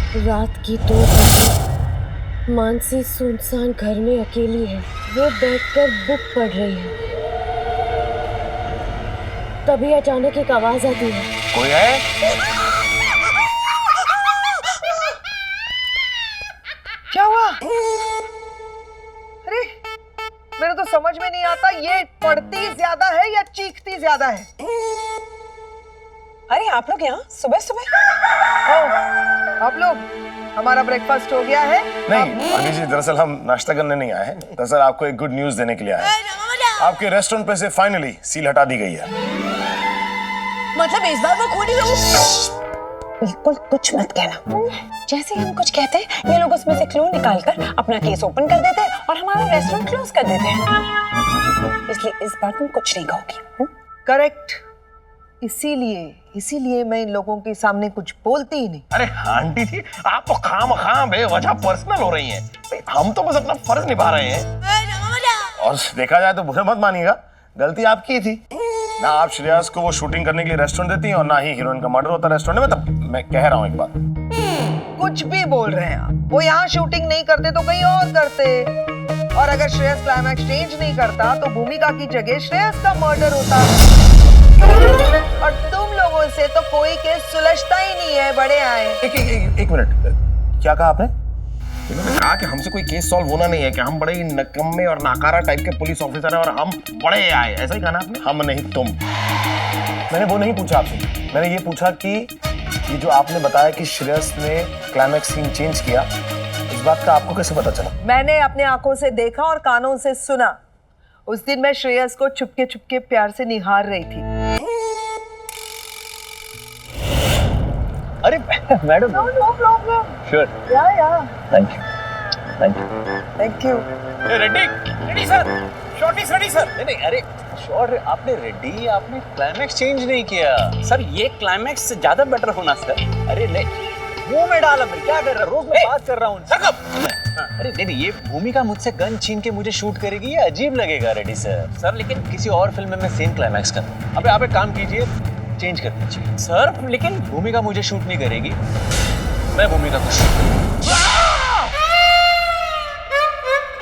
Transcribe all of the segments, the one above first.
रात की 2 बजे मानसी सुनसान घर में अकेली है। वो बैठकर बुक पढ़ रही है। तभी अचानक एक आवाज आती है, कोई है? क्या हुआ? अरे मेरे तो समझ में नहीं आता, ये पढ़ती ज्यादा है या चीखती ज्यादा है? अरे आप लोग यहाँ सुबह सुबह? आप लोग, हमारा ब्रेकफास्ट हो गया है? नहीं आंटी जी, दरअसल हम नाश्ता करने नहीं आए हैं। दरअसल आपको एक गुड न्यूज देने के लिए आए हैं। आपके रेस्टोरेंट पे से फाइनली सील हटा दी गई है। मतलब इस बार वो खोली बिल्कुल कुछ मत कहना। जैसे ही हम कुछ कहते हैं ये लोग उसमें से क्लू निकालकर अपना केस ओपन कर देते हैं और हमारा रेस्टोरेंट क्लोज कर देते हैं। इसलिए इस बार तुम कुछ नहीं कहोगी। करेक्ट, इसीलिए मैं इन लोगों के सामने कुछ बोलती ही नहीं। अरे आंटी जी, आप तो खामखा बेवजह पर्सनल हो रही हैं। हम तो बस अपना फर्ज निभा रहे हैं। और देखा जाए तो बुरे मत मानिएगा, गलती आपकी थी। ना आप श्रेयस को वो शूटिंग करने के लिए रेस्टोरेंट देती हैं और ना ही हीरोइन का मर्डर होता रेस्टोरेंट में। तब मैं कह रहा हूँ एक बात, कुछ भी बोल रहे हैं आप। वो यहाँ शूटिंग नहीं करते तो कहीं और करते, और अगर श्रेयस क्लाइमैक्स चेंज नहीं करता तो भूमिका की जगह श्रेयस का मर्डर होता। और तुम लोगों से तो कोई केस सुलझता ही नहीं है, बड़े आए। एक मिनट, क्या कहा आपने? मैंने कहा कि हमसे कोई केस सॉल्व होना नहीं है, कि हम बड़े ही नकम्मे और नाकारा टाइप के पुलिस ऑफिसर हैं और हम बड़े आए, ऐसा ही कहा ना आपने? हम नहीं तुम। मैंने वो नहीं पूछा आपसे, मैंने ये पूछा कि ये जो आपने बताया कि श्रेयस ने क्लाइमैक्स सीन चेंज किया, इस बात का आपको कैसे पता चला? मैंने अपने आंखों से देखा और कानों से सुना। उस दिन मैं श्रेयस को चुपके चुपके प्यार से निहार रही थी। अरे मैडम, नो प्रॉब्लम। श्योर, या thank you. Thank you. Ready sir, shot is ready sir. नहीं, अरे शॉट आपने रेडी, आपने क्लाइमैक्स चेंज नहीं किया सर। ये क्लाइमैक्स से ज्यादा बेटर होना सर। अरे नहीं, मुंह में डाला, मैं क्या कर रहा हूँ? रोज मैं बात कर रहा हूँ। अरे नहीं, ये भूमिका मुझसे गन छीन के मुझे शूट करेगी, ये अजीब लगेगा। रेडी सर, लेकिन किसी और फिल्म में मैं सेम क्लाइमैक्स करूँ। अबे आप एक काम कीजिए, चेंज कर दीजिए सर। लेकिन भूमिका मुझे शूट नहीं करेगी, मैं भूमिका को शूट करूंगा।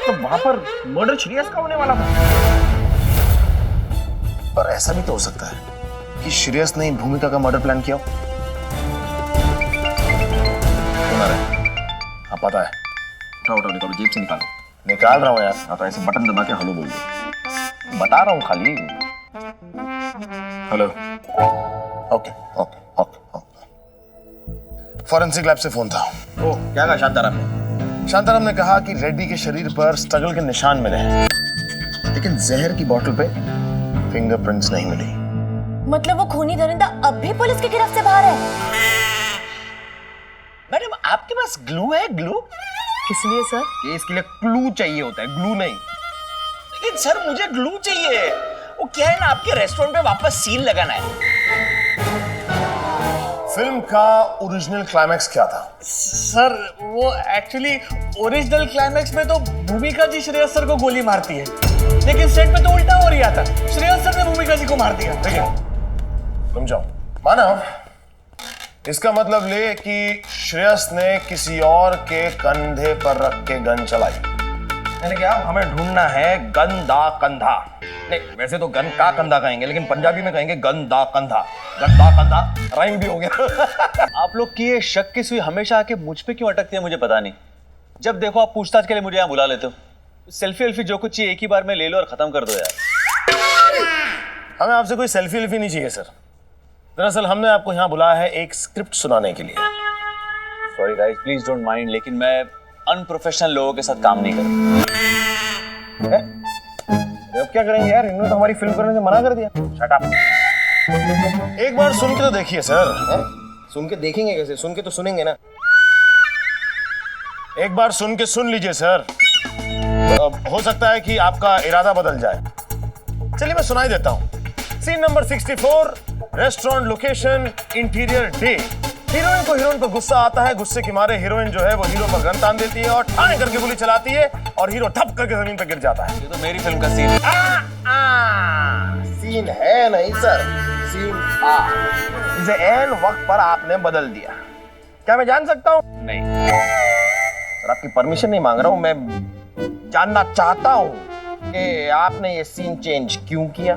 तो वहां पर मर्डर श्रेयस का होने वाला था। पर ऐसा भी तो हो सकता है कि श्रेयस ने भूमिका का मर्डर प्लान किया हो। आप पता है, उठाओ निकालो, जेब से निकालो। निकाल रहा हूँ यार। हाँ तो ऐसे बटन दबा के हेलो बोल दो, बता रहा हूँ खाली। हेलो। ओके। फॉरेंसिक लैब से फोन था। ओ, क्या कहा शांताराम ने? शांताराम ने कहा कि रेड्डी के शरीर पर स्ट्रगल के निशान मिले हैं, लेकिन जहर की बोतल पे फिंगरप्रिंट्स नहीं मिली। मतलब वो खूनी दरिंदा अब भी पुलिस की गिरफ्त से बाहर है? मैडम, आपके पास ग्लू है? ग्लू किस लिए सर? केस के लिए क्लू चाहिए होता है, ग्लू नहीं। लेकिन सर मुझे ग्लू चाहिए। वो क्या है ना, आपके रेस्टोरेंट पे वापस सील लगाना है। फिल्म का ओरिजिनल क्लाइमैक्स क्या था? सर वो एक्चुअली ओरिजिनल क्लाइमैक्स में तो भूमिका जी श्रेयस सर को गोली मारती है, लेकिन सेट पे तो उल्टा हो रहा था। श्रेयस सर ने भूमिका जी को मार दिया। तुम जाओ। मानव, इसका मतलब ले कि श्रेयस ने किसी और के कंधे पर रख के गन चलाई। मैंने क्या, हमें ढूंढना है गंदा कंधा। नहीं, वैसे तो गन का कंधा कहेंगे, लेकिन पंजाबी में कहेंगे गंदा कंधा। गंदा कंधा राइम भी हो गया। आप लोग की ये शक की सुई हमेशा आके मुझ पे क्यों अटकती है मुझे पता नहीं। जब देखो आप पूछताछ के लिए मुझे यहाँ बुला लेते हो। सेल्फी वेल्फी जो कुछ चाहिए एक ही बार में ले लो और खत्म कर दो यार। हमें आपसे कोई सेल्फी वेल्फी नहीं चाहिए सर। दरअसल हमने आपको यहाँ बुलाया है एक स्क्रिप्ट सुनाने के लिए। Sorry guys, please don't mind, लेकिन मैं अनप्रोफेशनल लोगों के साथ काम नहीं करूँगा। अब क्या करेंगे यार, इन्होंने तो हमारी फिल्म करने से मना कर दिया। Shut up. एक बार सुन के तो देखिए सर। सुन के देखेंगे कैसे? सुन के तो सुनेंगे ना। एक बार सुन के सुन लीजिए सर, हो सकता है कि आपका इरादा बदल जाए। चलिए मैं सुनाई देता हूँ। Scene number 64, restaurant location, interior day. Heroine को हीरोइन पर गुस्सा आता है। गुस्से के मारे हीरोइन जो है वो हीरो पर गन तान देती है और ठाने करके गोली चलाती है और हीरो धप करके जमीन पर गिर जाता है। ये तो मेरी फिल्म का सीन है। सीन है नहीं सर, सीन था। इसे ऐन वक्त पर आपने बदल दिया। क्या मैं जान सकता हूँ? नहीं। सर आपकी परमिशन नहीं मांग रहा हूँ, मैं जानना चाहता हूँ कि आपने ये सीन चेंज क्यों किया।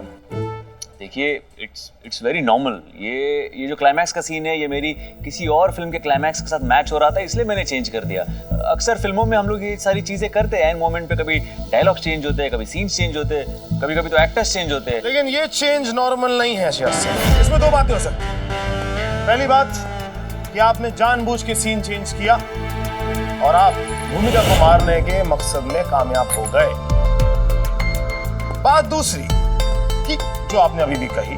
देखिए, इट्स वेरी नॉर्मल। ये जो क्लाइमैक्स का सीन है, ये मेरी किसी और फिल्म के क्लाइमैक्स के साथ मैच हो रहा था, इसलिए मैंने चेंज कर दिया। अक्सर फिल्मों में हम लोग ये सारी चीजें करते हैं, एंड मोमेंट पे कभी डायलॉग्स चेंज होते हैं, कभी सीन्स चेंज होते हैं, कभी कभी तो एक्टर्स चेंज होते हैं। लेकिन ये चेंज नॉर्मल नहीं है श्रेयस सर। इसमें दो बातें हो सकती हैं। पहली बात कि आपने जानबूझ के सीन चेंज किया और आप भूमिका को मारने के मकसद में कामयाब हो गए। बात दूसरी कि जो आपने अभी भी कही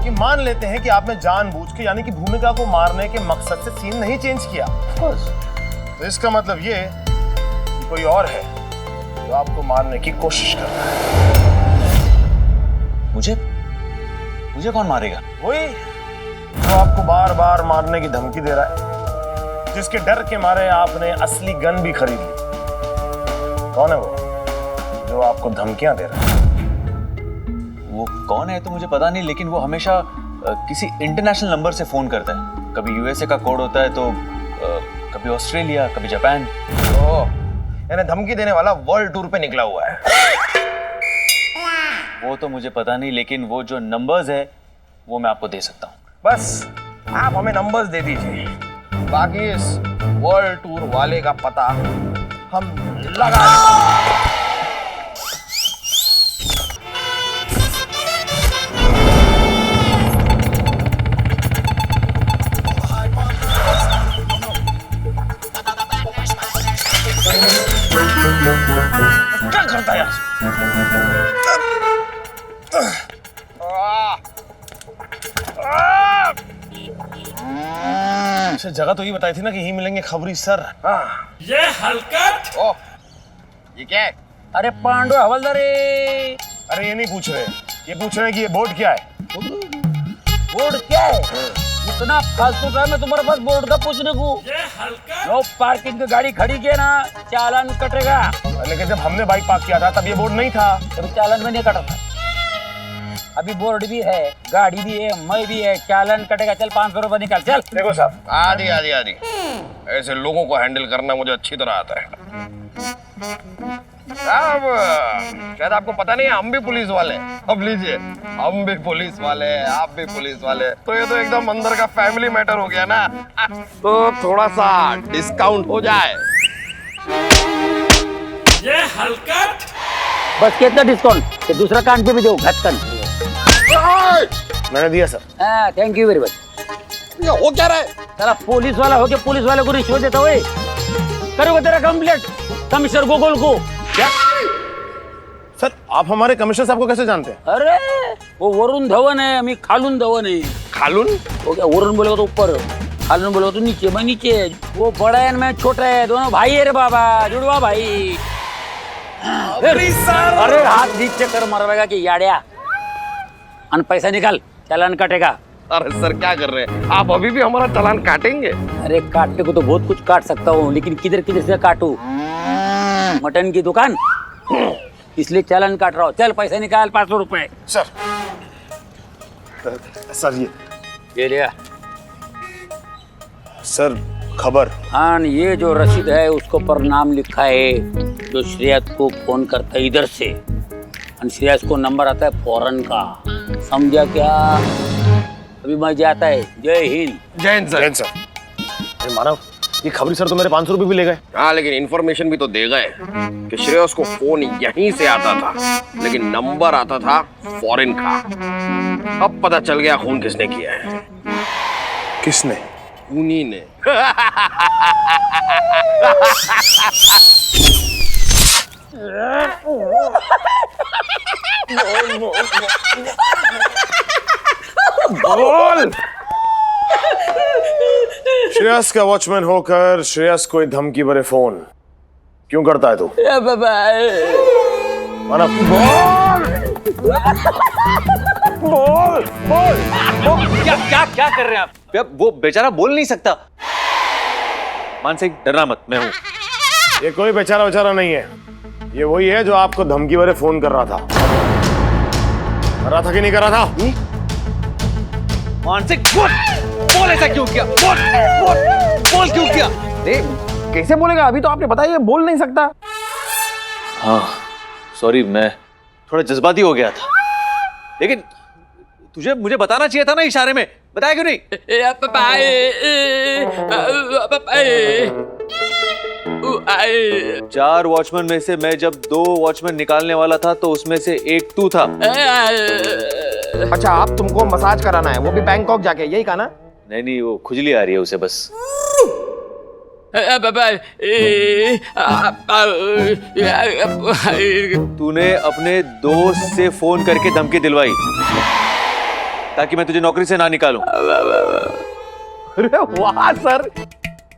कि मान लेते हैं कि आपने जानबूझ के यानी कि भूमिका को मारने के मकसद से सीन नहीं चेंज किया, तो इसका मतलब ये कि कोई और है जो आपको मारने की कोशिश कर रहा है। मुझे कौन मारेगा? वही जो आपको बार बार मारने की धमकी दे रहा है, जिसके डर के मारे आपने असली गन भी खरीद ली। कौन है वो जो आपको धमकियां दे रहा है? वो कौन है तो मुझे पता नहीं, लेकिन वो हमेशा किसी इंटरनेशनल नंबर से फोन करता है। कभी यूएसए का कोड होता है, तो कभी ऑस्ट्रेलिया, कभी जापान। यानी धमकी देने वाला वर्ल्ड टूर पे निकला हुआ है। वो तो मुझे पता नहीं, लेकिन वो जो नंबर्स है वो मैं आपको दे सकता हूँ। बस आप हमें नंबर्स दे दीजिए, बाकी इस वर्ल्ड टूर वाले का पता हम लगा देंगे। क्या करता है यार? अच्छा, जगह तो ये बताई थी ना कि यहीं मिलेंगे खबरी सर। ये हलकट। ओह, ये क्या है? अरे पांडु हवलदार, अरे ये नहीं पूछ रहे, ये पूछ रहे हैं कि ये बोर्ड क्या है। बोर्ड क्या है? इतना फालतू का है मैं तुम्हारे पास बोर्ड का पूछने को। नो पार्किंग की गाड़ी खड़ी किया ना, चालान कटेगा। लेकिन जब हमने बाइक पार्क किया था तब ये बोर्ड नहीं था। अभी चालान में नहीं कटा था। अभी बोर्ड भी है, गाड़ी भी है, मैं भी है, चालान कटेगा। चल 500 रुपए निकाल चल। देखो साहब, आधी आधी आधी ऐसे लोगों को हैंडल करना मुझे अच्छी तरह आता है साहब। शायद आपको पता नहीं है, हम भी पुलिस वाले हैं। अब लीजिए, हम भी पुलिस वाले हैं, आप भी पुलिस वाले, तो ये तो एकदम अंदर का फैमिली मैटर हो गया ना। तो थोड़ा सा डिस्काउंट हो जाए। ये हलकट। बस कितना डिस्काउंट? ये दूसरा कान पे भी दो घटकन। मैंने दिया सर। हाँ, थैंक यू वेरी मच। हो क्या रहा है? तेरा पुलिस वाला हो के पुलिस वाले को रिश्वत देता हुए करोगे तेरा कंप्लेंट कमिश्नर गोकुल को। क्या सर, आप हमारे कमिश्नर साहब को कैसे जानते हैं? अरे वो वरुण धवन है, मैं खालून धवन है। खालून? वो क्या, वरुण बोलेगा तो ऊपर, खालून बोलेगा तो नीचे। मैं नीचे। वो बड़ा है मैं छोटा है, दोनों भाई है रे बाबा, जुड़वा भाई। अरे हाथ नीचे कर मरवेगा कि याड़िया। अन पैसा निकाल, चालान कटेगा। अरे सर क्या कर रहे हैं आप? अभी भी हमारा चालान काटेंगे? अरे काटने को तो बहुत कुछ काट सकता हूँ, लेकिन किधर किधर से काटूं? मटन की दुकान, इसलिए चालान काट रहा हूँ। चल पैसा निकाल, 500 रुपए। सर सर ये लिया सर खबर। हाँ, ये जो रसीद है उसको पर नाम लिखा है, जो श्रेयस को फोन करता है इधर से, और श्रेयस को नंबर आता है फॉरेन का। समझा क्या? अभी मैं जाता है। जय हिंद। जय हिंद सर। जय हिंद सर। अरे मानव, ये खबरी सर तो मेरे 500 रुपए भी ले गए। हाँ, लेकिन इन्फॉर्मेशन भी तो दे गए कि श्रेयस को फोन यहीं से आता था, लेकिन नंबर आता था फॉरेन का। अब पता चल गया खून किसने किया है। किसने? उन्हीं ने। बोल। श्रेयस का वॉचमैन होकर श्रेयस को धमकी भरे फोन क्यों करता है तू? मानव, बोल। क्या कर रहे हैं आप? वो बेचारा बोल नहीं सकता। मान सिंह, डरना मत, मैं हूँ। ये कोई बेचारा नहीं है, ये वही है जो आपको धमकी भरे फोन कर रहा था। कर रहा था कि नहीं कर रहा था? मान सिंह, बोल ऐसा क्यों किया? बोल क्यों कैसे बोलेगा? अभी तो आपने बताया ये बोल नहीं सकता। हाँ सॉरी, मैं थोड़ा जज्बाती हो गया था, लेकिन तुझे मुझे बताना चाहिए था ना इशारे में, बताया क्यों नहीं? 4 वॉचमैन में से मैं जब 2 वॉचमैन निकालने वाला था तो उसमें से एक तू था। अच्छा, आप तुमको मसाज कराना है, वो भी बैंकॉक जाके, यही कहा ना? नहीं, वो खुजली आ रही है उसे बस। तूने अपने दोस्त से फोन करके धमकी दिलवाई ताकि मैं तुझे नौकरी से ना निकालूं। अरे वाह सर,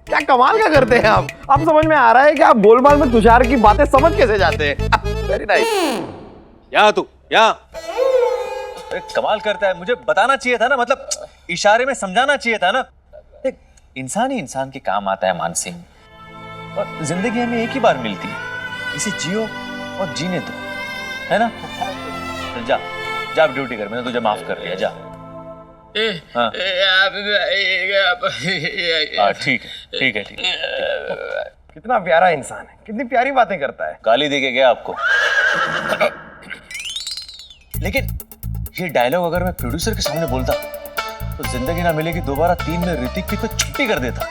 क्या कमाल का करते हैं आप। अब समझ में आ रहा है कि आप गोलमाल में तुषार की बातें समझ कैसे जाते हैं। Very nice. यहाँ तू, यहाँ। अरे कमाल करता है, मुझे बताना चाहिए था ना, मतलब इशारे में समझाना चाहिए था ना। देख, इंसान ही इंसान के काम आता है मान सिंह, और जिंदगी हमें एक ही बार मिलती है, इसे जियो और जीने दो, है ना? तो जा जा ड्यूटी कर, मैंने तुझे माफ कर दिया, जा। हाँ ठीक है। कितना प्यारा इंसान है, कितनी प्यारी बातें करता है। गाली दे के गया आपको। लेकिन ये डायलॉग अगर मैं प्रोड्यूसर के सामने बोलता तो जिंदगी ना मिलेगी दोबारा 3 में ऋतिक की तो छुट्टी कर देता।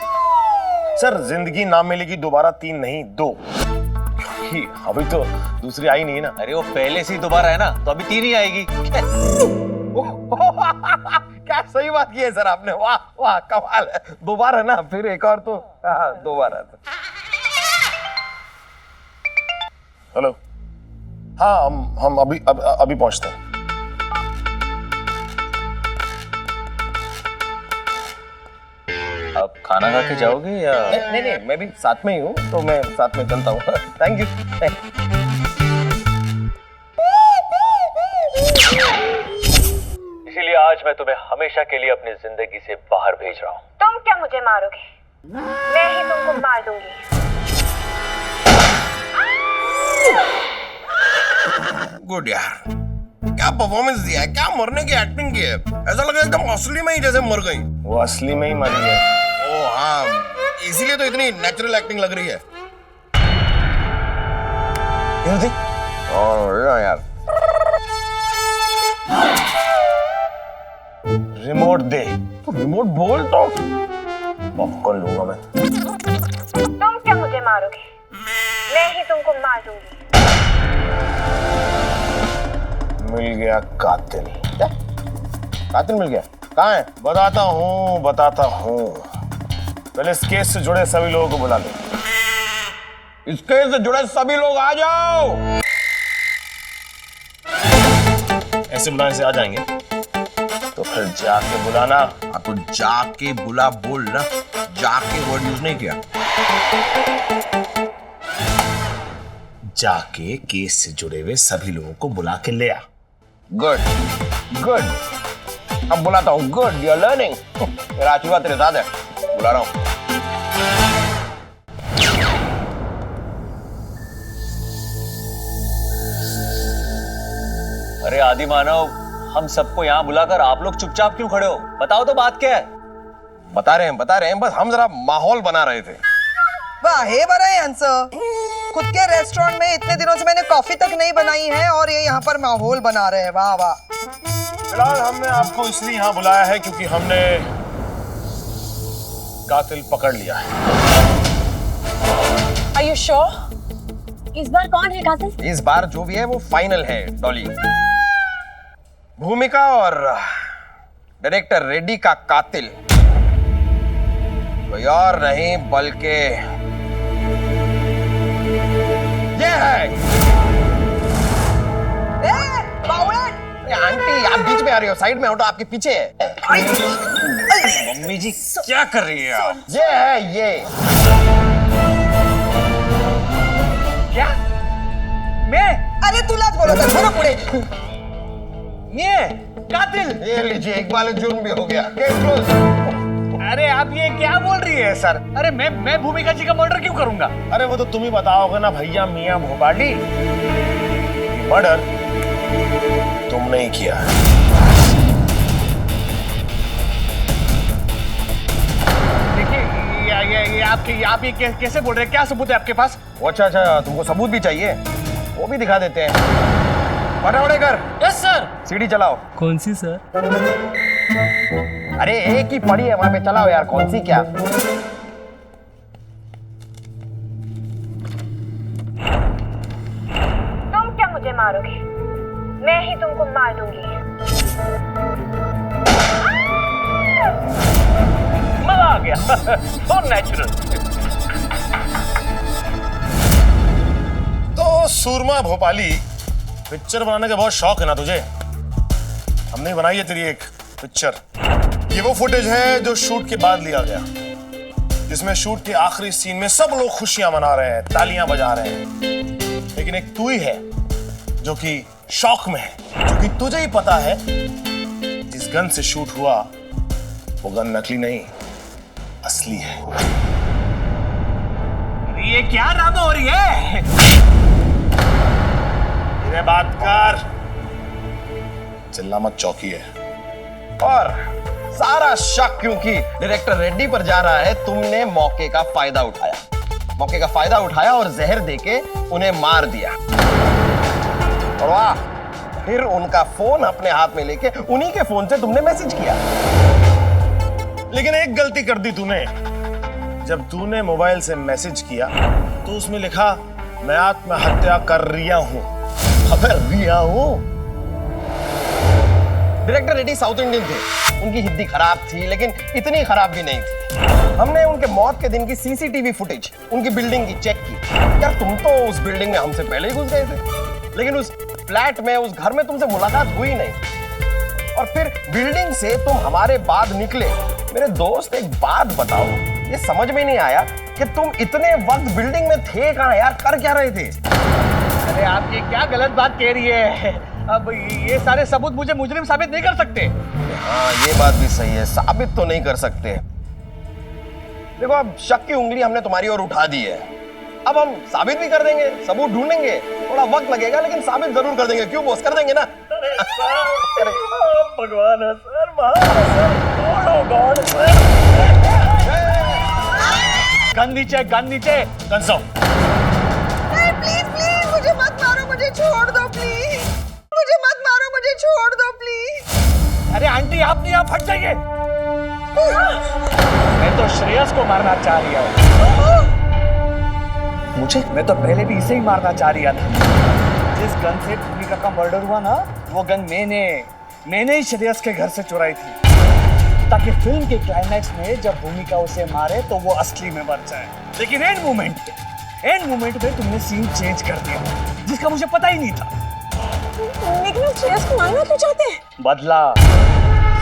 सर, जिंदगी ना मिलेगी दोबारा 3 नहीं 2, अभी तो दूसरी आई नहीं है ना। अरे वो पहले से ही दोबारा है ना, तो अभी 3 ही आएगी। क्या सही बात की है सर आपने, वाह वाह, कमाल है। दोबारा ना, फिर एक और तो दोबारा। हेलो, हाँ हम अभी पहुंचते हैं। आप खाना खा के जाओगे या? नहीं, मैं भी साथ में ही हूँ, तो मैं साथ में चलता हूँ। Thank you. इसीलिए आज मैं तुम्हें हमेशा के लिए अपनी जिंदगी से बाहर भेज रहा हूँ। तुम क्या मुझे मारोगे? मैं ही तुमको मार दूंगी। गुड यार, क्या परफॉर्मेंस दिया है, क्या मरने की एक्टिंग की है। ऐसा लगा एकदम असली में ही जैसे मर गई। वो असली में ही मरी है। ओ हाँ, इसीलिए तो इतनी नेचुरल एक्टिंग लग रही है। यार, रिमोट दे। रिमोट बोल तो पॉपकॉर्न लूंगा मैं। तुम क्या मुझे मारोगे? मैं ही तुमको मार दूंगी। मिल गया कातिल। क्या? कातिल मिल गया? कहाँ है? बताता हूँ। पहले इस केस से जुड़े सभी लोगों को बुला लो। इस केस से जुड़े सभी लोग आ जाओ। ऐसे बुलाने से आ जाएंगे? तो फिर जाके बुलाना। हाँ तो जाके बुला बोल ना, जाके वर्ड यूज नहीं किया। जाके केस से जुड़े हुए सभी लोगों को बुला के ले आ। गुड। अब बुलाता हूँ। Good, you are learning. मेरा आशीर्वाद तेरे साथ है। बुला रहा हूँ। अरे आदि मानव, हम सबको यहाँ बुलाकर आप लोग चुपचाप क्यों खड़े हो? बताओ तो बात क्या है? बता रहे हैं, बस हम जरा माहौल बना रहे थे। वाह हे बड़ा आंसर। खुद के रेस्टोरेंट में इतने दिनों से मैंने कॉफी तक नहीं बनाई है और ये यहाँ पर माहौल बना रहे हैं। वाह वाह। फिलहाल हमने आपको इसलिए यहाँ बुलाया है क्योंकि हमने कातिल पकड़ लिया है। Are you sure? इस बार कौन है कातिल? इस बार जो भी है वो फाइनल है डॉली। भूमिका और डायरेक्टर रेड्डी का कातिल कोई और नहीं बल्कि ये है। आंटी, आप बीच में आ रही हो, साइड में हटो, आपके पीछे है। मम्मी जी क्या कर रही है आप? ये है ये। क्या? मैं? अरे तू लाज बोलो सर, बोलो पूरे। ये कातिल? ये लीजिए, एक बार जुर्म भी हो गया। Case close. अरे आप ये क्या बोल रही है सर? अरे मैं भूमिका जी का मर्डर क्यों करूंगा? अरे वो तो तुम ही बताओगे ना भैया मियां भोपाली। मर्डर तुमने ही किया। देखिए आप ये कैसे बोल रहे हैं? क्या सबूत है आपके पास? अच्छा, तुमको सबूत भी चाहिए? वो भी दिखा देते हैं। फटाफट कर। Yes sir. सीढ़ी चलाओ। कौन सी सर? अरे एक ही पड़ी है वहां पे, चलाओ यार। कौन सी क्या? तुम क्या मुझे मारोगे? मैं ही तुमको मार दूंगी। मजा आ गया। So natural। तो सूरमा भोपाली, पिक्चर बनाने का बहुत शौक है ना तुझे? हमने बनाई है तेरी एक पिक्चर। ये वो फुटेज है जो शूट के बाद लिया गया, जिसमें शूट के आखिरी सीन में सब लोग खुशियां मना रहे हैं, तालियां बजा रहे हैं, लेकिन एक तू ही है जो कि शौक में है, क्योंकि तुझे ही पता है जिस गन से शूट हुआ वो गन नकली नहीं, असली है। ये क्या ड्रामा हो रही है? धीरे बात कर, चिल्ला मत, चौकी है। और सारा शक क्योंकि डायरेक्टर रेड्डी पर जा रहा है, तुमने मौके का फायदा उठाया और जहर देके उन्हें मार दिया। और वाह, फिर उनका फोन अपने हाथ में लेके उन्हीं के फोन से तुमने मैसेज किया। लेकिन एक गलती कर दी तूने। जब तूने मोबाइल से मैसेज किया तो उसमें लिखा, मैं आत्महत्या कर रिया हूं। अबे रिया हूं? डायरेक्टर रेड्डी साउथ इंडियन थे, उनकी हिंदी खराब थी, लेकिन इतनी खराब भी नहीं थी। हमने उनके मौत के दिन की सीसीटीवी फुटेज, उनकी बिल्डिंग की चेक की। यार तुम तो उस बिल्डिंग में हमसे पहले ही घुस गए थे, लेकिन उस फ्लैट में, उस घर में तुमसे मुलाकात हुई नहीं। और फिर बिल्डिंग से तुम हमारे बाद निकले। मेरे दोस्त, एक बात बताओ, ये समझ में नहीं आया कि तुम इतने वक्त बिल्डिंग में थे कहां यार? कर क्या रहे थे? अरे आप ये क्या गलत बात कह रही है? अब ये सारे सबूत मुझे मुजरिम साबित नहीं कर सकते। हाँ, ये बात भी सही है, साबित तो नहीं कर सकते। देखो, अब शक की उंगली हमने तुम्हारी ओर उठा दी है, अब हम साबित भी कर देंगे, सबूत ढूंढेंगे। थोड़ा वक्त लगेगा, लेकिन साबित जरूर कर देंगे। क्यों बॉस, कर देंगे ना? भगवान है सर, गन नीचे, गन नीचे। Gun so. प्लीज प्लीज मुझे मत मारो, मुझे छोड़ दो प्लीज। मुझे मत मारो, मुझे छोड़ दो प्लीज। अरे आंटी, आप नहीं, आप हट जाइए। मैं तो श्रेयस को मारना चाह रही हूँ। मैं तो पहले भी इसे ही मारना चाह रहा था। जिस गन से भूमिका का मर्डर हुआ ना, वो गन मैंने ही श्रेयस के घर से चुराई थी, ताकि फिल्म के क्लाइमैक्स में जब भूमिका उसे मारे तो वो असली में मर जाए। लेकिन एंड मोमेंट में तुमने सीन चेंज कर दिया, जिसका मुझे पता ही नहीं था। लेकिन आप श्रेयस को मारना क्यों चाहते हैं?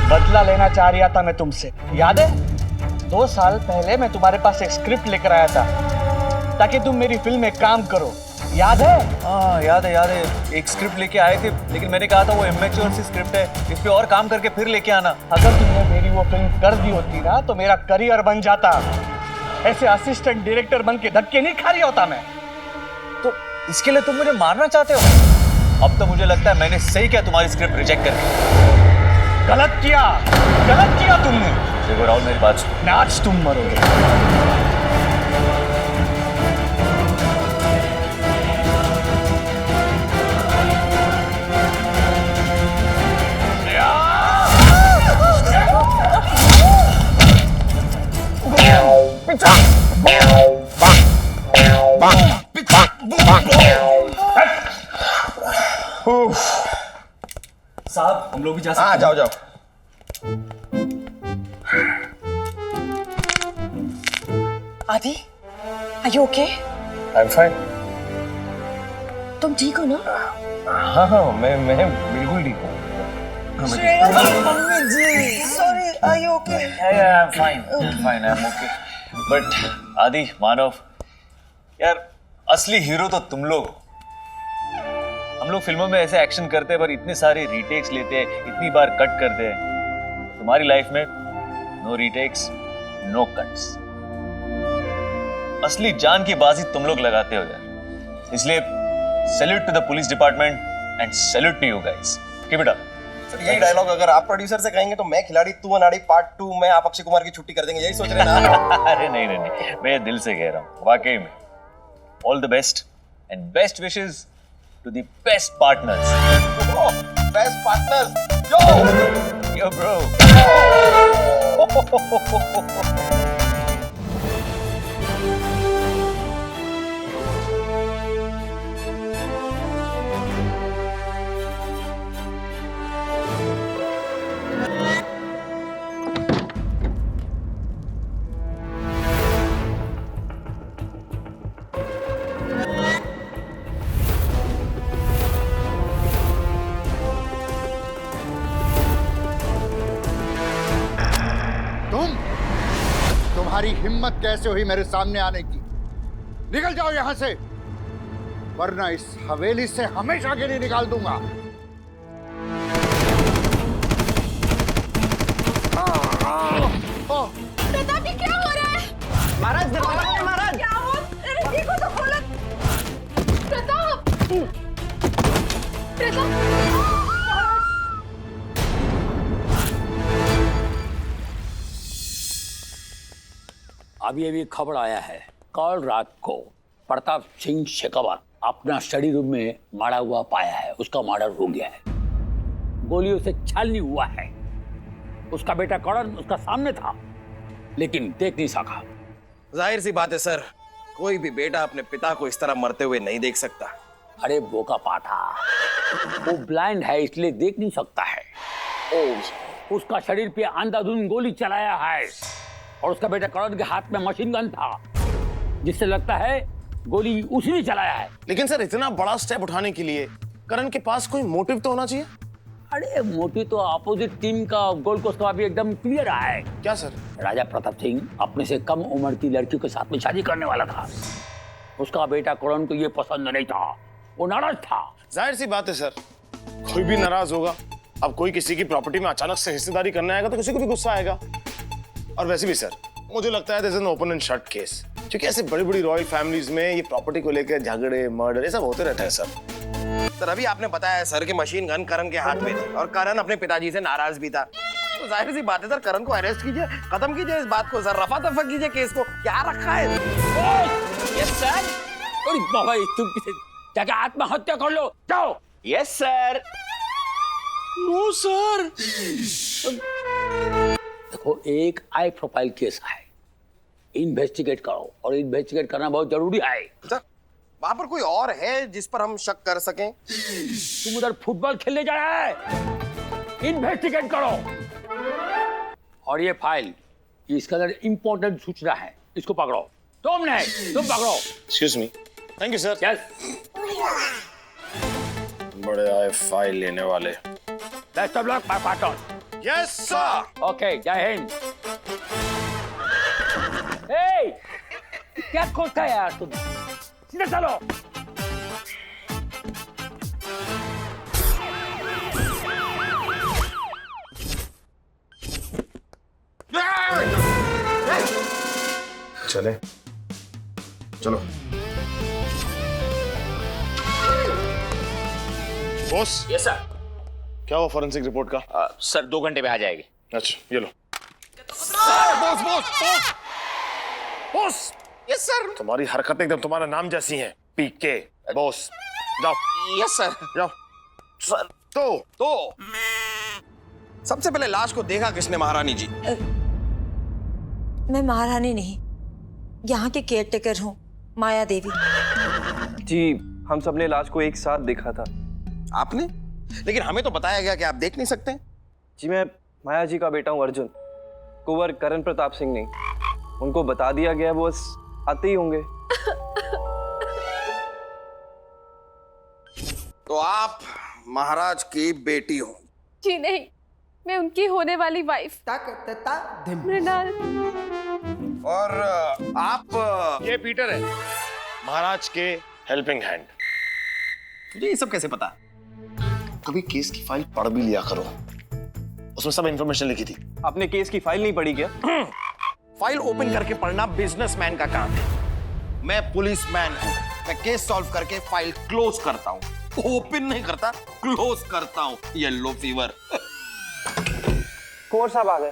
बदला लेना चाह रहा था मैं तुमसे। याद है 2 साल पहले मैं तुम्हारे पास एक स्क्रिप्ट लेकर आया था ताकि तुम मेरी फिल्म में काम करो, याद है? हाँ याद है। एक स्क्रिप्ट लेके आए थे, लेकिन मैंने कहा था वो इमेच्योर सी स्क्रिप्ट है, इस पे और काम करके फिर लेके आना। अगर तुमने मेरी वो फिल्म कर दी होती ना, तो मेरा करियर बन जाता। ऐसे असिस्टेंट डायरेक्टर बन के धक्के नहीं खा रही होता मैं। तो इसके लिए तुम मुझे मारना चाहते हो? अब तो मुझे लगता है मैंने सही किया तुम्हारी स्क्रिप्ट रिजेक्ट करके। गलत किया तुमने। देखो राहुल, मेरी बात सुनो। आज तुम मरोगे। साहब, हम लोग भी जा सकते हैं? हाँ, जाओ। आदि, are you okay? I'm fine। तुम ठीक हो ना? हाँ, मैं बिल्कुल ठीक हूँ। Mummy ji, sorry, are you okay? I'm fine, I'm okay। But Aadi, Manav, यार असली हीरो तो तुम लोग हो। हम लोग फिल्मों में ऐसे एक्शन करते हैं, पर इतने सारे रीटेक्स लेते हैं, इतनी बार कट करते हैं। तुम्हारी लाइफ में नो रीटेक्स, नो कट्स। असली जान की बाजी तुम लोग लगाते हो यार। इसलिए salute to the police department and salute to you guys. Keep it up. Sir यही डायलॉग अगर आप प्रोड्यूसर से कहेंगे तो मैं खिलाड़ी तू अनाड़ी पार्ट 2 में आप अक्षय कुमार की छुट्टी कर देंगे, यही सोच रहे हैं ना? अरे नहीं नहीं नहीं, मैं दिल से कह रहा हूँ वाकई में। All the best and best wishes to the best partners. Best partners yo bro. तुम्हारी हिम्मत कैसे हुई मेरे सामने आने की? निकल जाओ यहां से, वरना इस हवेली से हमेशा के लिए निकाल दूंगा। प्रताप जी क्या हो रहा है? महाराज दरवाजा महाराज। क्या हो? रस्सी को तो खोलो। प्रताप। प्रताप। अभी खबर आया है, कल रात को प्रताप सिंह शेखावत अपना स्टडी रूम में मारा हुआ पाया है। उसका मर्डर हो गया है, गोलियों से छालनी हुआ है। उसका बेटा करण उसका सामने था लेकिन देख नहीं सका। जाहिर सी बात है सर, कोई भी बेटा अपने पिता को इस तरह मरते हुए नहीं देख सकता। अरे बोका पाठा, वो ब्लाइंड है इसलिए देख नहीं सकता है। ओ, उसका शरीर पे अंधाधुंध गोली चलाया है और उसका बेटा करण के हाथ में मशीन गन था जिससे लगता है गोली उसी ने चलाया है। लेकिन सर इतना बड़ा स्टेप उठाने के लिए करण के पास कोई मोटिव तो होना चाहिए। अरे मोटी तो अपोजिट टीम का गोल को अभी एकदम क्लियर है। क्या सर? राजा प्रताप सिंह अपने से कम उम्र की लड़की के साथ में शादी करने वाला था। उसका बेटा करण को ये पसंद नहीं था, वो नाराज था। जाहिर सी बात है सर, कोई भी नाराज होगा। अब कोई किसी की प्रॉपर्टी में अचानक से हिस्सेदारी करने आएगा तो किसी को भी गुस्सा आएगा। और वैसे भी सर मुझे लगता है this is an open and shut case, क्योंकि ऐसे बड़ी बड़ी रॉयल फैमिलीज में ये प्रॉपर्टी को लेकर झगड़े मर्डर ये सब होते रहते हैं सर। अभी आपने बताया सर कि मशीन गन करण के हाथ में थी और करण अपने पिताजी से नाराज भी था, तो जाहिर सी बात है सर करण को अरेस्ट कीजिए, खत्म कीजिए इस बात को सर, रफा दफा कीजिए केस को। क्या रखा है? Yes sir. अरे बाबा तुम जाके आत्महत्या कर लो, जाओ। Yes sir. No sir. देखो एक हाई प्रोफाइल केस है, इन्वेस्टिगेट करो और इन्वेस्टिगेट करना बहुत जरूरी है। सर वहां पर कोई और है जिस पर हम शक कर सकें? तुम उधर फुटबॉल खेलने जा रहा है, इन्वेस्टिगेट करो। और ये फाइल इसके अंदर इंपॉर्टेंट सूचना है, इसको पकड़ो। तुम नहीं, तुम पकड़ो। Excuse me. Thank you sir. Yes. बड़े आए फाइल लेने वाले। Best of luck my partner. Yes sir. Okay जय हिंद। ए क्या खोजता है यार तुम, सीधे चलो। चले चलो। बॉस। Yes sir. क्या हुआ फॉरेंसिक रिपोर्ट का? सर 2 घंटे में आ जाएगी। अच्छा ये लो। Boss boss boss boss. Yes sir. तुम्हारी हरकतें एकदम तुम्हारा नाम जैसी हैं, पीके। बॉस जाओ। Yes sir. जाओ सर। तो सबसे पहले लाश को देखा किसने महारानी जी? मैं महारानी नहीं, यहाँ के केयरटेकर हूँ, माया देवी। जी हम सबने लाश को एक साथ देखा था। आपने? लेकिन हमें तो बताया गया कि आप देख नहीं सकते। जी मैं माया जी का बेटा हूँ अर्जुन, कुंवर करण प्रताप सिंह नहीं। उनको बता दिया गया, वो बस आते ही होंगे। तो आप महाराज की बेटी हो? जी नहीं, मैं उनकी होने वाली वाइफ मृणाल। और आप? ये पीटर है, महाराज के हेल्पिंग हैंड। तुझे ये सब कैसे पता? कभी केस की फाइल पढ़ भी लिया करो, उसमें सब इंफॉर्मेशन लिखी थी। आपने केस की फाइल नहीं पढ़ी क्या? फाइल ओपन करके पढ़ना बिजनेसमैन का काम है, मैं पुलिसमैन हूं। मैं केस सॉल्व करके फाइल क्लोज करता हूं। ओपन नहीं करता, क्लोज करता हूँ। Yellow fever. कुंवर साहब आ गए।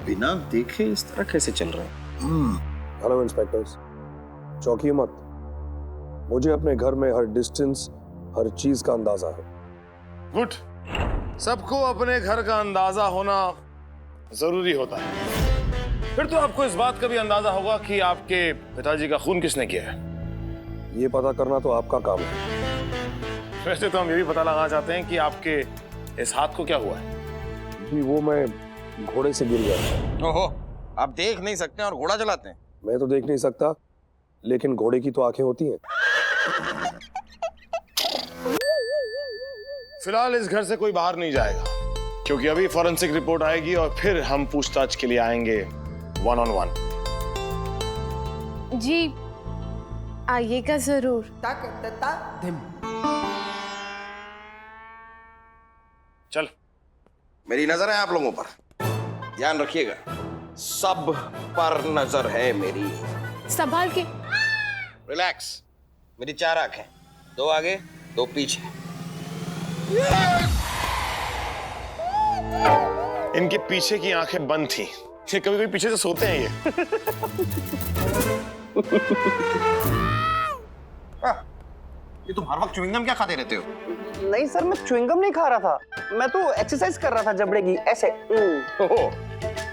बिना देखे इस तरह कैसे चल रहे हैं? हेलो इंस्पेक्टर्स, चौंकिए मत। मुझे अपने घर में हर डिस्टेंस, हर चीज का अंदाजा है। गुड। सबको अपने घर का अंदाजा होना जरूरी होता है। फिर तो आपको इस बात का भी अंदाजा होगा कि आपके पिताजी का खून किसने किया है। ये पता करना तो आपका काम है। वैसे तो हम ये भी पता लगाना चाहते हैं कि आपके इस हाथ को क्या हुआ है। जी वो मैं घोड़े से गिर गया। ओहो, आप देख नहीं सकते और घोड़ा चलाते हैं? मैं तो देख नहीं सकता, लेकिन घोड़े की तो आंखें होती हैं। फिलहाल इस घर से कोई बाहर नहीं जाएगा, क्योंकि अभी फॉरेंसिक रिपोर्ट आएगी और फिर हम पूछताछ के लिए आएंगे 1-on-1। जी आइएगा जरूर। चल, मेरी नजर है आप लोगों पर, ध्यान रखिएगा। सब पर नजर है मेरी। संभाल के। रिलैक्स। मेरी 4 आंखें, 2 आगे 2 पीछे। इनके पीछे की आंखें बंद थी। ये कभी कभी पीछे से सोते हैं ये। ये तुम हर वक्त च्युइंगम क्या खाते रहते हो? नहीं सर, मैं च्युइंगम नहीं खा रहा था, मैं तो एक्सरसाइज कर रहा था जबड़े की, ऐसे। ओहो,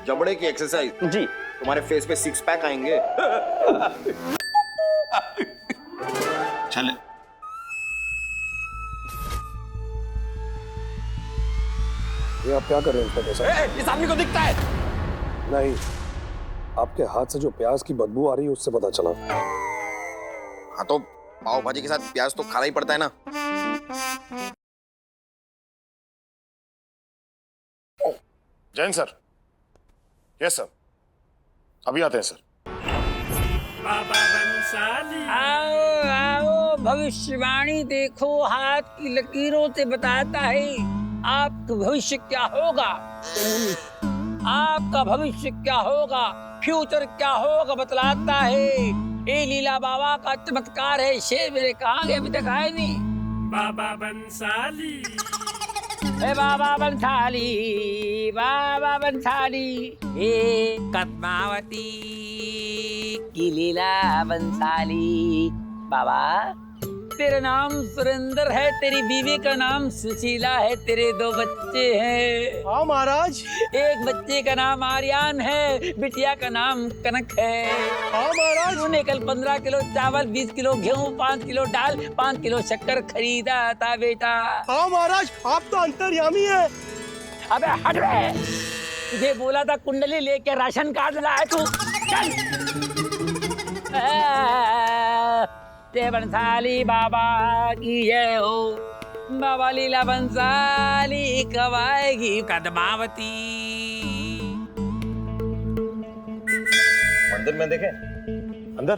जबड़े की एक्सरसाइज? जी। तुम्हारे फेस पे 6 पैक आएंगे। चले। ये आप क्या कर रहे हैं इंस्पेक्टर साहब? इस आदमी को दिखता है। नहीं, आपके हाथ से जो प्याज की बदबू आ रही है उससे पता चला। हाँ तो पाव भाजी के साथ प्याज तो खाना ही पड़ता है ना। जैन सर। यस सर, अभी आते हैं सर। आओ आओ, भविष्यवाणी देखो, हाथ की लकीरों से बताता है आपका भविष्य क्या होगा। आपका भविष्य क्या होगा, फ्यूचर क्या होगा बतलाता है। ये लीला बाबा का चमत्कार है। शेर मेरे कहाँ गए, अभी तक आए नहीं। बाबा बंसाली, बाबा बंसाली, बाबा बंसाली, हे पद्मावती की लीला बंसाली। बाबा तेरा नाम सुरेंद्र है, तेरी बीवी का नाम सुशीला है, तेरे 2 बच्चे हैं। हाँ महाराज। एक बच्चे का नाम आर्यन है, बिटिया का नाम कनक है। हाँ महाराज। तूने कल 15 किलो चावल, 20 किलो गेहूं, 5 किलो दाल, 5 किलो शक्कर खरीदा था बेटा। हाँ महाराज, आप तो अंतर्यामी है। अबे हट बे, तुझे बोला था कुंडली लेके राशन कार्ड लाए तू। चल। जय बंसाली बाबा की जय हो। बाबा लीला बंसाली कब आएगी पद्मावती। मंदिर में देखें, अंदर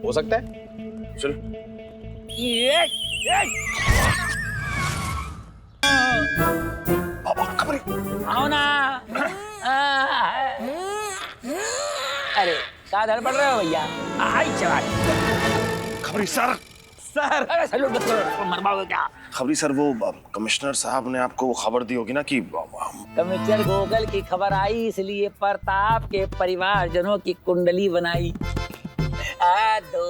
हो सकता है। चल। बाबा खबरी। आओ ना। अरे क्या धड़ पड़ रहे हो भैया? आई चला खबरी सर। सर अरे सैल्यूट मत करो, मरवाओगे क्या? खबरी सर, वो कमिश्नर साहब ने आपको वो खबर दी होगी ना कि कमिश्नर गोगल की खबर आई, इसलिए प्रताप के परिवारजनों की कुंडली बनाई। हाथ दो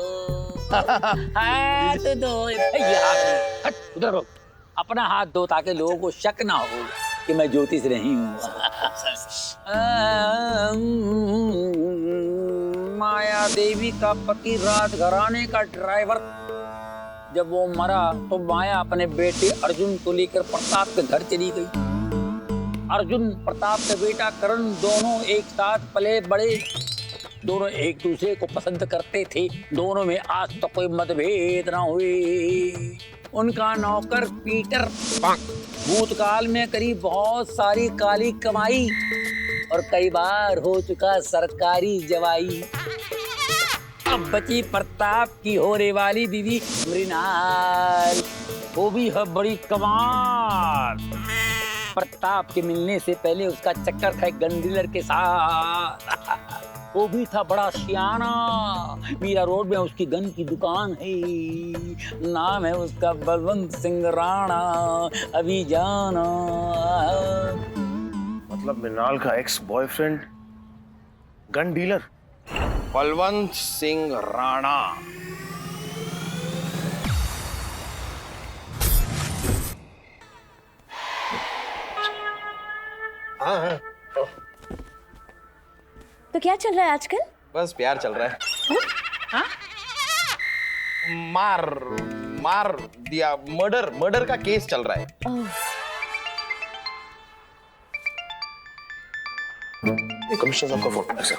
भैया, हट उधर रहो। अपना हाथ दो ताकि लोगों को शक ना हो कि मैं ज्योतिष नहीं हूँ। माया देवी का पति राजघराने का ड्राइवर, जब वो मरा तो माया अपने बेटे अर्जुन को लेकर प्रताप के घर चली गई। अर्जुन प्रताप का बेटा करण दोनों एक साथ पले बड़े। दोनों एक दूसरे को पसंद करते थे। दोनों में आज तक कोई मतभेद ना हुए। उनका नौकर पीटर भूतकाल में करी बहुत सारी काली कमाई और कई बार हो चुका सरकारी जवाई। अब बची प्रताप की होने वाली बीवी मृणाल, वो भी है बड़ी कमाल। प्रताप के मिलने से पहले उसका चक्कर था एक गन डीलर के साथ। वो भी था बड़ा सियाना। मीरा रोड में उसकी गन की दुकान है। नाम है उसका बलवंत सिंह राणा। अभी जाना। मतलब मृणाल का ex boyfriend gun dealer Balwant Singh Rana. हाँ। तो क्या चल रहा है आजकल? बस प्यार चल रहा है। हाँ? मार दिया। मर्डर का केस चल रहा है। ये कमिश्नर साहब का फोटो है सर।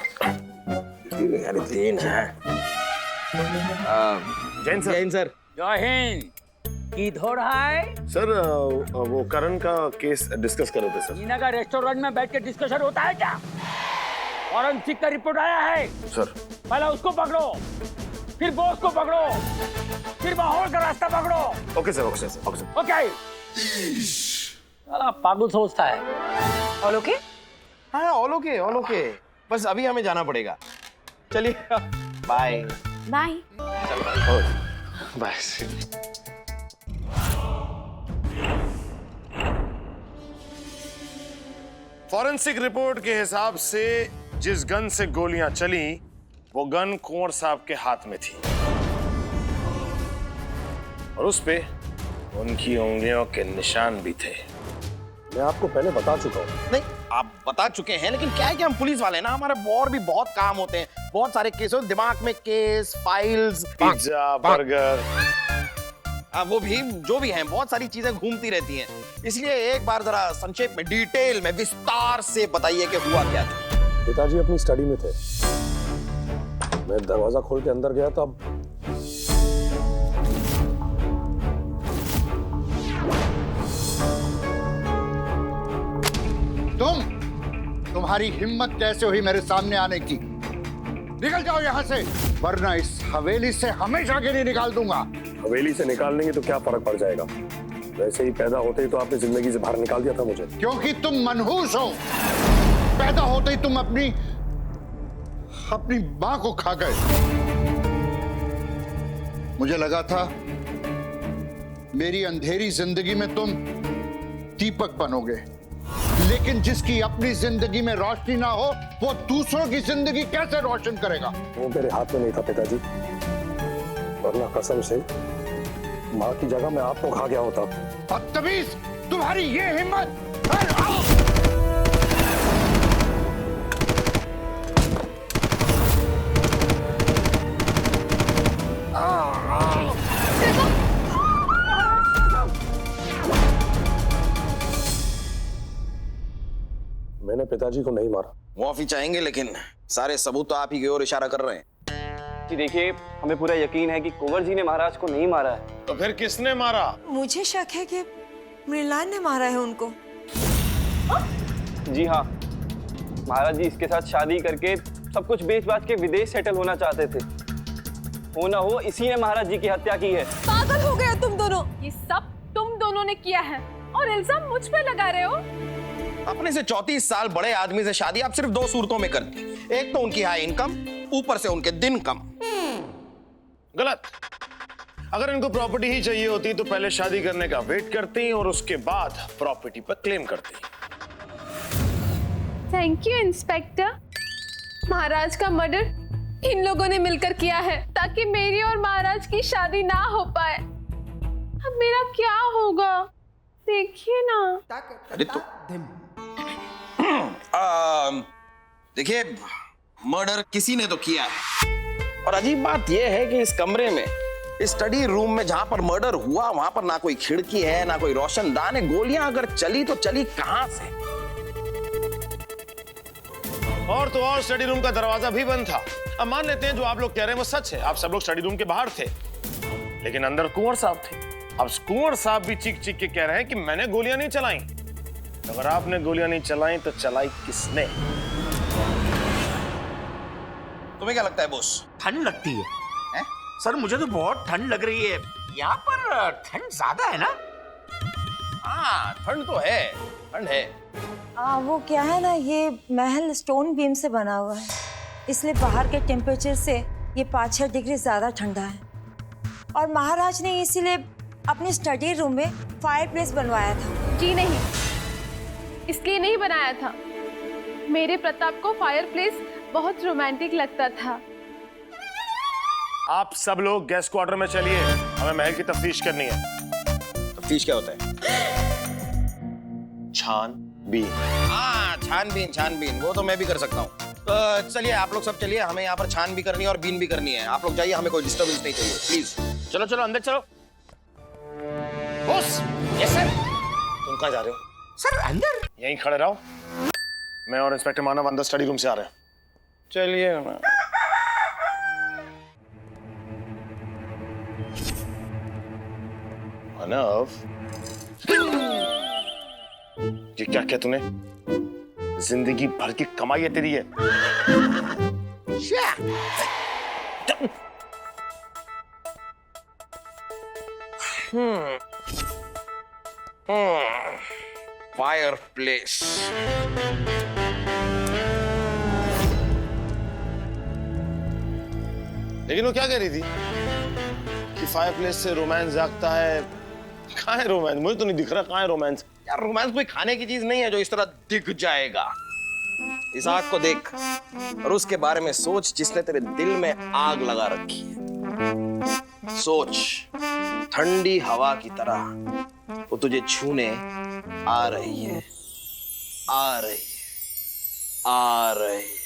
यार तीन है। जैन सर। जय हिंद। किधर है सर वो करण का केस डिस्कस कर रहे थे सर। मीना का रेस्टोरेंट में बैठ के डिस्कशन होता है क्या? फॉरेंसिक का रिपोर्ट आया है सर। पहले उसको पकड़ो, फिर बॉस को पकड़ो, फिर माहौल का रास्ता पकड़ो। Okay sir. ओके। पागल सोचता है। All okay? हाँ ऑल ओके। बस अभी हमें जाना पड़ेगा। चलिए bye. Bye. Bye. Forensic report के हिसाब से जिस गन से गोलियां चली वो गन कुंवर साहब के हाथ में थी और उस पे उनकी उंगलियों के निशान भी थे। मैं आपको पहले बता चुका हूँ। नहीं आप बता चुके हैं, लेकिन क्या है कि हम पुलिस वाले ना, हमारे और भी बहुत काम होते हैं। बहुत सारे केस होते, दिमाग में केस, फाइल्स, पिज्जा, बर्गर, वो भी जो भी हैं, बहुत सारी चीजें घूमती रहती हैं। इसलिए एक बार जरा संक्षेप में, डिटेल में, विस्तार से बताइए कि हुआ क्या था। पिताजी अपनी स्टडी में थे। मैं दरवाजा खोल के अंदर गया तब तुम्हारी हिम्मत कैसे हुई मेरे सामने आने की? निकल जाओ यहाँ से, वरना इस हवेली से हमेशा के लिए निकाल दूंगा। हवेली से निकाल देंगे तो क्या फर्क पड़ जाएगा? वैसे ही पैदा होते ही तो आपने जिंदगी से बाहर निकाल दिया था मुझे। क्योंकि तुम मनहूस हो। पैदा होते ही तुम अपनी मां को खा गए। मुझे लगा था मेरी अंधेरी जिंदगी में तुम दीपक बनोगे, लेकिन जिसकी अपनी जिंदगी में रोशनी ना हो वो दूसरों की जिंदगी कैसे रोशन करेगा? वो मेरे हाथ में नहीं था पिताजी, वरना कसम से माँ की जगह मैं आपको खा गया होता। बदतमीज, तुम्हारी ये हिम्मत! मैंने पिताजी को नहीं मारा। माफी चाहेंगे, लेकिन सारे सबूत तो आप ही की ओर इशारा कर रहे हैं। जी देखिए, हमें पूरा यकीन है कि कुंवर जी ने महाराज को नहीं मारा है। तो फिर किसने मारा? मुझे शक है कि मृणाल ने मारा है उनको। जी हाँ, महाराज जी इसके साथ शादी करके सब कुछ बेच-बाच के विदेश सेटल होना चाहते थे। हो ना हो इसी ने महाराज जी की हत्या की है। पागल हो गए तुम दोनों। ये सब तुम दोनों ने किया है और इल्जाम मुझ पे लगा रहे हो। अपने से 34 साल बड़े आदमी से शादी आप सिर्फ 2 सूरतों में करती। एक तो उनकी हाई इनकम, ऊपर से उनके दिन कम। गलत। अगर इनको प्रॉपर्टी ही चाहिए होती तो पहले शादी करने का वेट करती और उसके बाद प्रॉपर्टी पर क्लेम करती। Thank you inspector. महाराज का मर्डर इन लोगों ने मिलकर किया है ताकि मेरी और महाराज की शादी ना हो पाए। अब मेरा क्या होगा देखिए ना। अरे तो देखिए, मर्डर किसी ने तो किया है। और अजीब बात यह है कि इस कमरे में, इस स्टडी रूम में जहां पर मर्डर हुआ, वहां पर ना कोई खिड़की है, ना कोई रोशनदान है। गोलियां अगर चली तो चली कहां से? और तो और स्टडी रूम का दरवाजा भी बंद था। अब मान लेते हैं जो आप लोग कह रहे हैं वो सच है, आप सब लोग स्टडी रूम के बाहर थे, लेकिन अंदर कुंवर साहब थे। अब कुंवर साहब भी चीख चीख के कह रहे हैं कि मैंने गोलियां नहीं चलाई। अगर आपने गोलियां नहीं चलाई तो चलाई किसने? तुम्हें क्या लगता है बॉस? ठंड लगती है? सर मुझे तो बहुत ठंड लग रही है। यहाँ पर ठंड ज्यादा है ना? हाँ ठंड तो है, ठंड है। वो क्या है ना, ये महल स्टोन बीम से बना हुआ है, इसलिए बाहर के टेम्परेचर से ये 5-6 डिग्री ज़्यादा ठंडा है। और महाराज ने इसीलिए अपने स्टडी रूम में फायर प्लेस बनवाया था। जी नहीं, इसलिए नहीं बनाया था। मेरे प्रताप को फायर प्लेस बहुत रोमांटिक लगता था। आप सब लोग गेस्ट क्वार्टर में चलिए, हमें महल की तफ्तीश करनी है। तफ्तीश क्या होता है? छानबीन। हाँ छानबीन, वो तो मैं भी कर सकता हूँ। तो चलिए आप लोग सब चलिए, हमें यहाँ पर छान भी करनी है और बीन भी करनी है। आप लोग जाइए, हमें कोई डिस्टर्बेंस नहीं चाहिए प्लीज। चलो चलो अंदर चलो। बॉस। Yes sir. तुम कहाँ जा रहे हो? सर अंदर। यहीं खड़े रहो, मैं और इंस्पेक्टर मानव अंदर स्टडी रूम से आ रहे हैं। चलिए ना। मानव, ये क्या किया तूने? जिंदगी भर की कमाई है तेरी है। Fire place. लेकिन वो क्या कह रही थी कि फायर प्लेस से रोमांस जागता है? कहाँ है रोमांस? मुझे तो नहीं दिख रहा कहाँ है रोमांस। यार रोमांस कोई खाने की चीज नहीं है जो इस तरह दिख जाएगा। इस आग को देख और उसके बारे में सोच जिसने तेरे दिल में आग लगा रखी है। सोच, ठंडी हवा की तरह वो तुझे छूने आ रही है, आ रही है, आ रही है।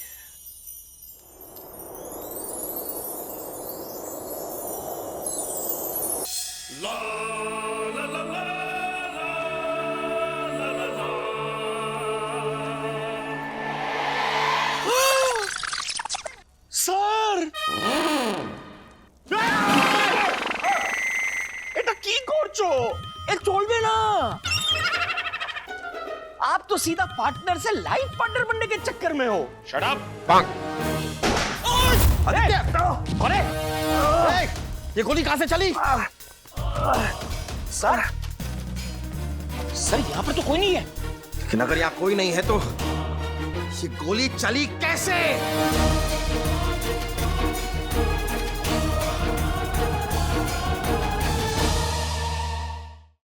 सर এটা কি করছো? এ চলবে না। आप तो सीधा पार्टनर से लाइफ पार्टनर बनने के चक्कर में हो। Shut up. अरे अरे ये गोली कहां से चली? सर सर यहाँ पर तो कोई नहीं है। लेकिन अगर यहाँ कोई नहीं है तो ये गोली चली कैसे?